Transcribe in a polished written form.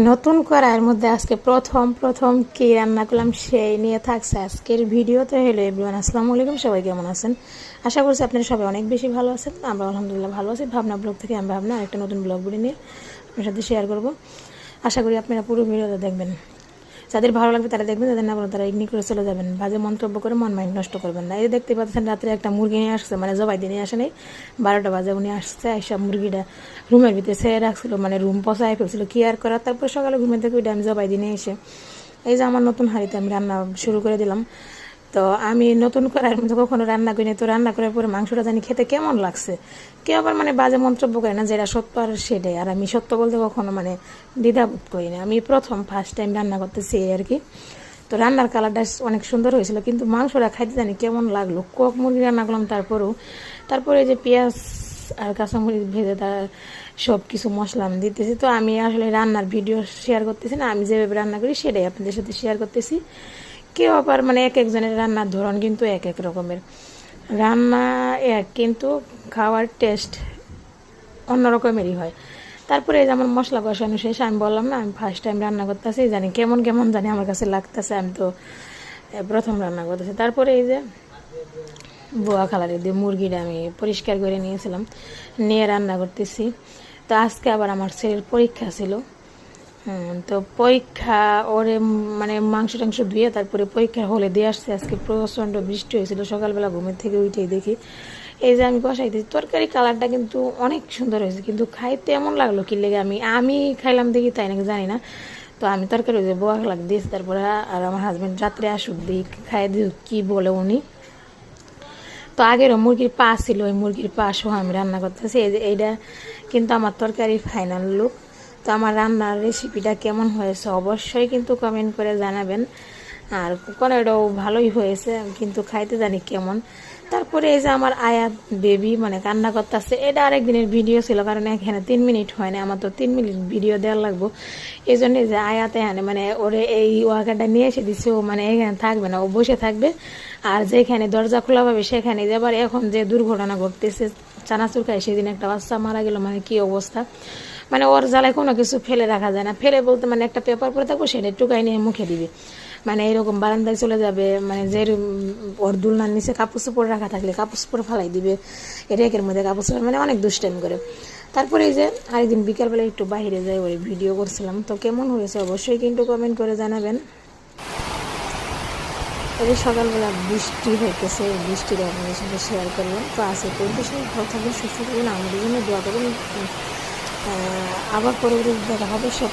নতুন করার মধ্যে আজকে প্রথম কি রান্না করলাম সেই নিয়ে থাকছে আজকের ভিডিওতে। হলো এভরিওয়ান, আসসালামু আলাইকুম। সবাই কেমন আছেন? আশা করছি আপনারা সবাই অনেক বেশি ভালো আছেন। আমরা আলহামদুলিল্লাহ ভালো আছি। ভাবনা ব্লগ থেকে আমি ভাবনা একটা নতুন ব্লগ ভিডিও নিয়ে আপনার সাথে শেয়ার করব। আশা করি আপনারা পুরো ভিডিওটা দেখবেন। যাদের ভালো লাগবে তারা দেখবেন, যাদের না ভালো তারা ইগনোর করে চলে যাবেন। বাজে মন্তব্য করে মন মাইন্ড নষ্ট করবেন না। এই যে দেখতে পাচ্ছেন রাত্রে একটা মুরগি নিয়ে আসছে, মানে জবাই দিয়ে নিয়ে আসে নাই, 12টা বাজে উনি আসছে। এইসব মুরগিটা রুমের ভিতরে ছেড়ে রাখছিল, মানে রুম পচায় ফেলছিল, কি আর করার। তারপর সকালে ঘুমের থেকে ওইটা আমি জবাই দিয়ে নিয়ে এসে এই যে আমার নতুন হাঁড়িতে আমি রান্না শুরু করে দিলাম। তো আমি নতুন করার মধ্যে কখনো রান্না করিনি, তো রান্না করার পরে মাংসটা জানি খেতে কেমন লাগছে। কেউ আবার মানে বাজে মন্তব্য করে না, যেটা সত্য আর সেটাই। আর আমি সত্য বলতে কখনো মানে দ্বিধাবোধ করি না। আমি ফার্স্ট টাইম রান্না করতেছি আর কি। তো রান্নার কালারটা অনেক সুন্দর হয়েছিল, কিন্তু মাংসটা খাইতে জানি কেমন লাগলো। কক মুরগি রান্না করলাম, তারপরে যে পেঁয়াজ আর কাঁচামরিচ ভেজে তার সব কিছু মশলা আমি দিতেছি। তো আমি আসলে রান্নার ভিডিও শেয়ার করতেছি না, আমি যেভাবে রান্না করি সেটাই আপনাদের সাথে শেয়ার করতেছি। কেউ আবার মানে এক একজনের রান্নার ধরন কিন্তু এক এক রকমের। রান্না এক, কিন্তু খাওয়ার টেস্ট অন্য রকমেরই হয়। তারপরে এই যে আমার মশলা কষানো শেষ, আমি বললাম না আমি ফার্স্ট টাইম রান্না করতেছি, জানি কেমন কেমন জানি আমার কাছে লাগতেছে। আমি তো প্রথম রান্না করতেছি। তারপরে এই যে বোয়া কালারে দিয়ে মুরগিটা আমি পরিষ্কার করে নিয়েছিলাম, নিয়ে রান্না করতেছি। তো আজকে আবার আমার ছেলের পরীক্ষা ছিল। তো পরীক্ষা ওরে মানে মাংস টাংস ধুয়ে তারপরে পরীক্ষা হলে দিয়ে আসছে। আজকে প্রচণ্ড বৃষ্টি হয়েছিল, সকালবেলা ঘুমের থেকে উঠেই দেখি এই যে আমি কষাইতেছি। তরকারি কালারটা কিন্তু অনেক সুন্দর হয়েছে, কিন্তু খাইতে এমন লাগলো কি লেগে আমি খাইলাম দেখি, তাই নাকি জানি না। তো আমি তরকারি বোয়া লাগ দিয়েছি। তারপরে আর আমার হাজব্যান্ড রাত্রে আসুক দিই, খাই দিই কী বলে উনি। তো আগেরও মুরগির পা ছিল, ওই মুরগির পা সহ আমি রান্না করতেছি। এই যে এইটা কিন্তু আমার তরকারির ফাইনাল লুক। তো আমার রান্নার রেসিপিটা কেমন হয়েছে অবশ্যই কিন্তু কমেন্ট করে জানাবেন। আর কোনোটাও ভালোই হয়েছে, কিন্তু খাইতে জানি কেমন। তারপরে এই যে আমার আয়াত বেবি মানে কান্না করতেছে, এটা আরেকদিনের ভিডিও ছিল, কারণ এখানে 3 মিনিট হয় না, আমার তো 3 মিনিট ভিডিও দেওয়ার লাগবো। এই জন্য যে আয়াত এখানে মানে ওরে এই ওয়াকাটা নিয়ে এসে দিচ্ছে, ও মানে এখানে থাকবে না, ও বসে থাকবে। আর যেখানে দরজা খোলা পাবে সেখানে যাবার। এখন যে দুর্ঘটনা ঘটতেছে চানাচুর খায়, সেদিন একটা বাচ্চা মারা গেল, মানে কি অবস্থা। মানে ওর জ্বালায় কোনো কিছু ফেলে রাখা যায় না। ফেলে বলতে মানে একটা পেপার পরে থাকবো, সেটা টুকাই নিয়ে মুখে দিবে, মানে এরকম বারান্দায় চলে যাবে। মানে যে ওর দুলনার নিচে কাপড় চোপড় রাখা থাকলে কাপড় চোপড় ফালাই দিবে, রেকের মধ্যে কাপড় চোপড়, মানে অনেক দুষ্টামি করে। তারপরে এই যে আরেকদিন বিকালবেলা একটু বাইরে যাই ওই ভিডিও করছিলাম। তো কেমন হয়েছে অবশ্যই কিন্তু কমেন্ট করে জানাবেন। এই যে সকালবেলা বৃষ্টি হইতেছে, বৃষ্টিটা আপনাদের সাথে শেয়ার করলাম। তো আছে পরিবেশ ভালো থাকবেন, সুস্থ থাকবেন, আমাদের জন্য দোয়া করবেন। আবার পরবর্তী দেখা হবে সব